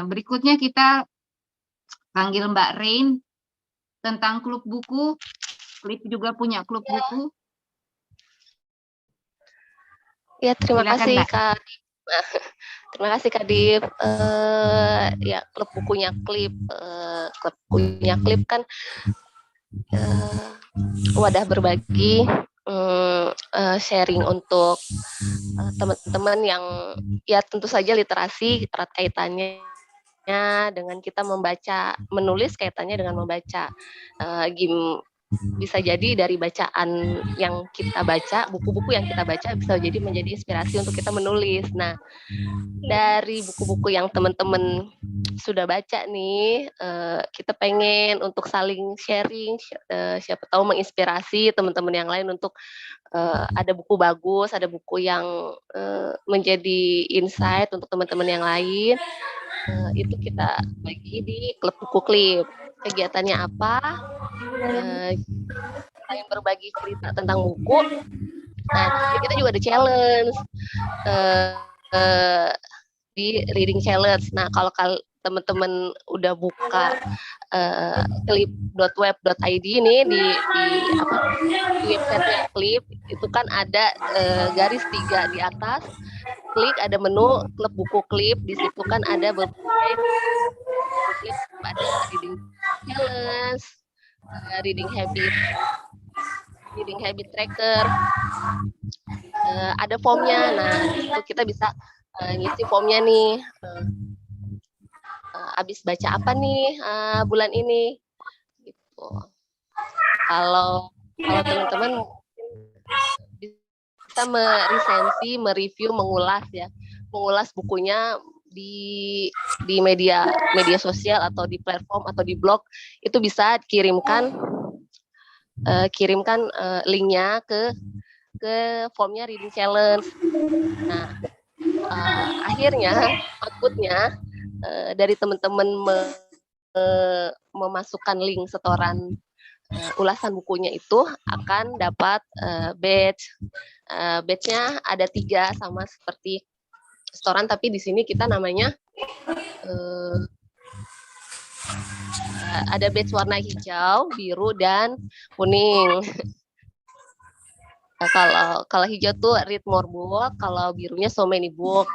berikutnya kita panggil Mbak Rain tentang klub buku. Klip juga punya klub buku. Ya, terima Silakan, kasih Mbak. Kak. Terima kasih Kak Dip. Ya, klub bukunya klip kan wadah berbagi, sharing untuk teman-teman yang ya tentu saja literasi erat kaitannya dengan kita membaca, menulis kaitannya dengan membaca. Bisa jadi dari bacaan yang kita baca, buku-buku yang kita baca bisa jadi menjadi inspirasi untuk kita menulis. Nah, dari buku-buku yang teman-teman sudah baca nih, kita pengen untuk saling sharing, siapa tahu menginspirasi teman-teman yang lain untuk ada buku bagus, ada buku yang menjadi insight untuk teman-teman yang lain. Itu kita bagi di klub buku klip. Kegiatannya apa? Selain berbagi cerita tentang buku, nah kita juga ada challenge di reading challenge. Nah, kalau teman-teman udah buka klip.web.id ini di websitenya Klip, itu kan ada garis 3 di atas. Klik ada menu klub buku klip, di situ kan ada berbagai klip, ada reading challenge, reading habit tracker, ada formnya. Nah, di situ kita bisa ngisi formnya nih. Habis baca apa nih bulan ini? Gitu. Kalau teman-teman bisa meresensi, mereview, mengulas bukunya di media sosial atau di platform atau di blog, itu bisa kirimkan linknya ke formnya reading challenge. Nah, akhirnya outputnya dari teman-teman memasukkan link setoran ulasan bukunya itu akan dapat badge. Badge-nya ada 3 sama seperti setoran, tapi di sini kita namanya ada badge warna hijau, biru, dan kuning. Kalau hijau tuh read more book, kalau birunya so many book,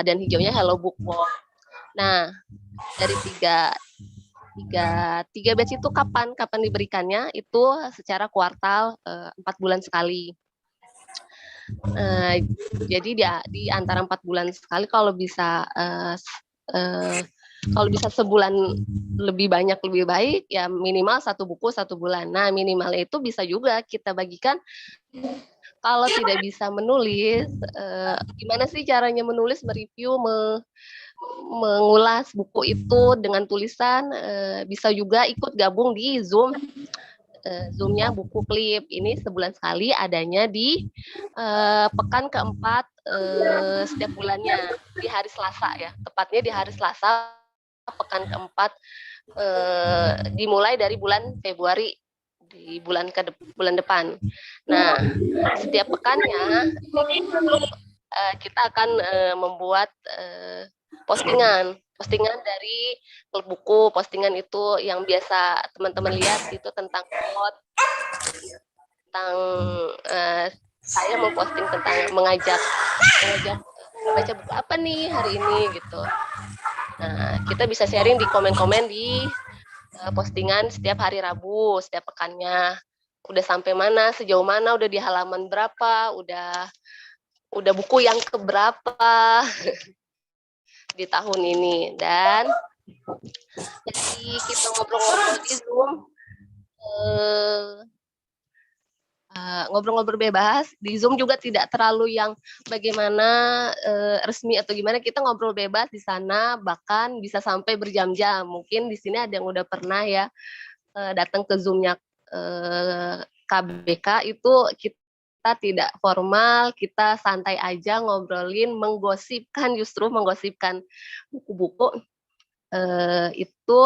dan hijaunya hello book book. Nah, dari tiga batch itu kapan diberikannya? Itu secara kuartal, 4 bulan sekali. Jadi di antara 4 bulan sekali, kalau bisa sebulan lebih banyak lebih baik, ya minimal 1 buku 1 bulan. Nah, minimalnya itu bisa juga kita bagikan. Kalau tidak bisa menulis, gimana sih caranya menulis, mereview, mengulas buku itu dengan tulisan, bisa juga ikut gabung di Zoom-nya buku klip. Ini sebulan sekali, adanya di pekan keempat setiap bulannya, di hari Selasa ya, tepatnya di hari Selasa pekan keempat, dimulai dari bulan Februari, di bulan depan. Nah, setiap pekannya kita akan membuat postingan dari klub buku. Postingan itu yang biasa teman-teman lihat itu tentang quote, tentang saya memposting tentang mengajak baca buku apa nih hari ini gitu. Nah, kita bisa sharing di komen-komen di postingan setiap hari Rabu, setiap pekannya. Udah sampai mana, sejauh mana, udah di halaman berapa, udah buku yang keberapa di tahun ini. Dan jadi kita ngobrol-ngobrol di Zoom, ngobrol-ngobrol bebas di Zoom juga tidak terlalu yang bagaimana resmi atau gimana. Kita ngobrol bebas di sana, bahkan bisa sampai berjam-jam. Mungkin di sini ada yang udah pernah ya datang ke Zoom-nya KBK, itu kita tidak formal, kita santai aja ngobrolin, justru menggosipkan buku-buku. Itu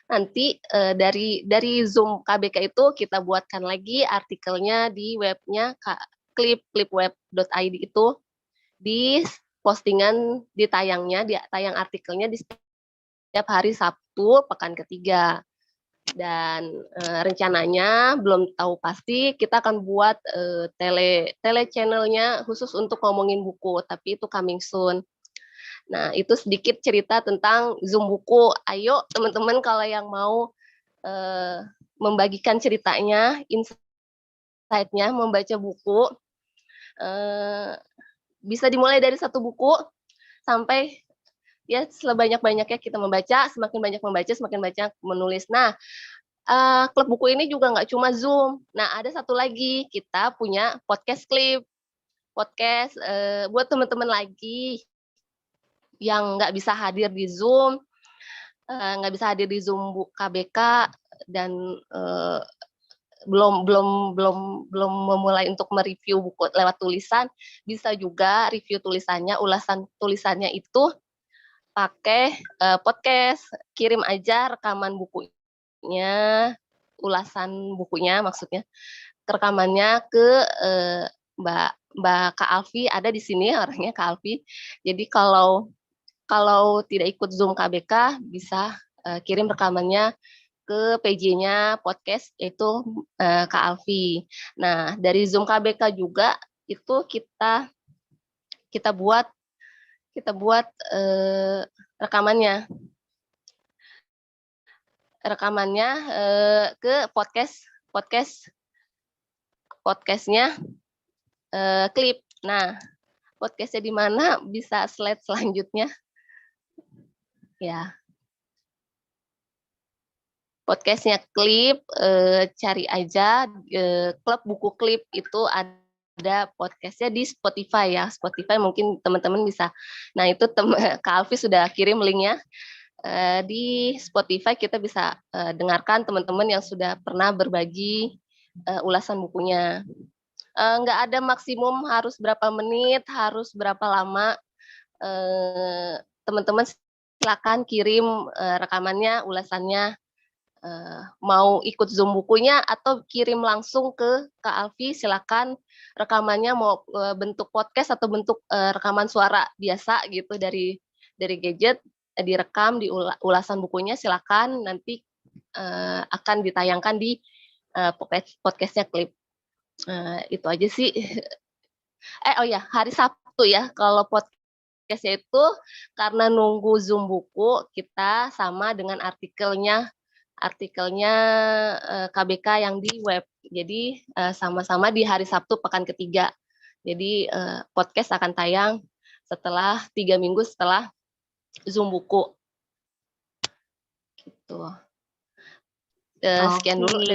nanti dari Zoom KBK itu kita buatkan lagi artikelnya di webnya klip.web.id itu, di postingan di tayang artikelnya di setiap hari Sabtu pekan ketiga. Dan rencananya belum tahu pasti kita akan buat tele channelnya khusus untuk ngomongin buku, tapi itu coming soon. Nah, itu sedikit cerita tentang Zoom buku. Ayo teman-teman kalau yang mau membagikan ceritanya, insight-nya, membaca buku, bisa dimulai dari satu buku sampai ya sebanyak-banyaknya kita membaca, semakin banyak membaca, semakin banyak menulis. Nah, klub buku ini juga nggak cuma Zoom. Nah, ada satu lagi, kita punya podcast klip. Podcast buat teman-teman lagi yang nggak bisa hadir di Zoom, nggak bisa hadir di Zoom KBK, dan belum memulai untuk mereview buku lewat tulisan, bisa juga review tulisannya, ulasan tulisannya itu pakai podcast. Kirim aja rekaman bukunya, ulasan bukunya maksudnya, rekamannya ke Mbak Kak Alfi, ada di sini orangnya Kak Alfi. Jadi kalau tidak ikut Zoom KBK bisa kirim rekamannya ke PJ-nya podcast, yaitu Kak Alfi. Nah, dari Zoom KBK juga itu kita buat rekamannya ke podcastnya klip. Nah, podcastnya di mana, bisa slide selanjutnya ya. Podcastnya klip, cari aja klub buku klip, itu ada podcastnya di Spotify ya. Spotify mungkin teman-teman bisa. Nah, itu Kak Alfi sudah kirim linknya. Di Spotify kita bisa dengarkan teman-teman yang sudah pernah berbagi ulasan bukunya. Nggak ada maksimum harus berapa menit, harus berapa lama. Teman-teman silakan kirim rekamannya, ulasannya. Mau ikut Zoom bukunya atau kirim langsung ke Kak Alfi, silakan. Rekamannya mau bentuk podcast atau bentuk rekaman suara biasa gitu dari gadget, direkam di ulasan bukunya, silakan. Nanti akan ditayangkan di podcastnya klip. Itu aja sih. Oh ya, hari Sabtu ya, kalau podcastnya itu karena nunggu Zoom buku, kita sama dengan artikelnya KBK yang di web. Jadi sama-sama di hari Sabtu pekan ketiga. Jadi podcast akan tayang setelah 3 minggu setelah Zoom buku. Gitu. Sekian dulu.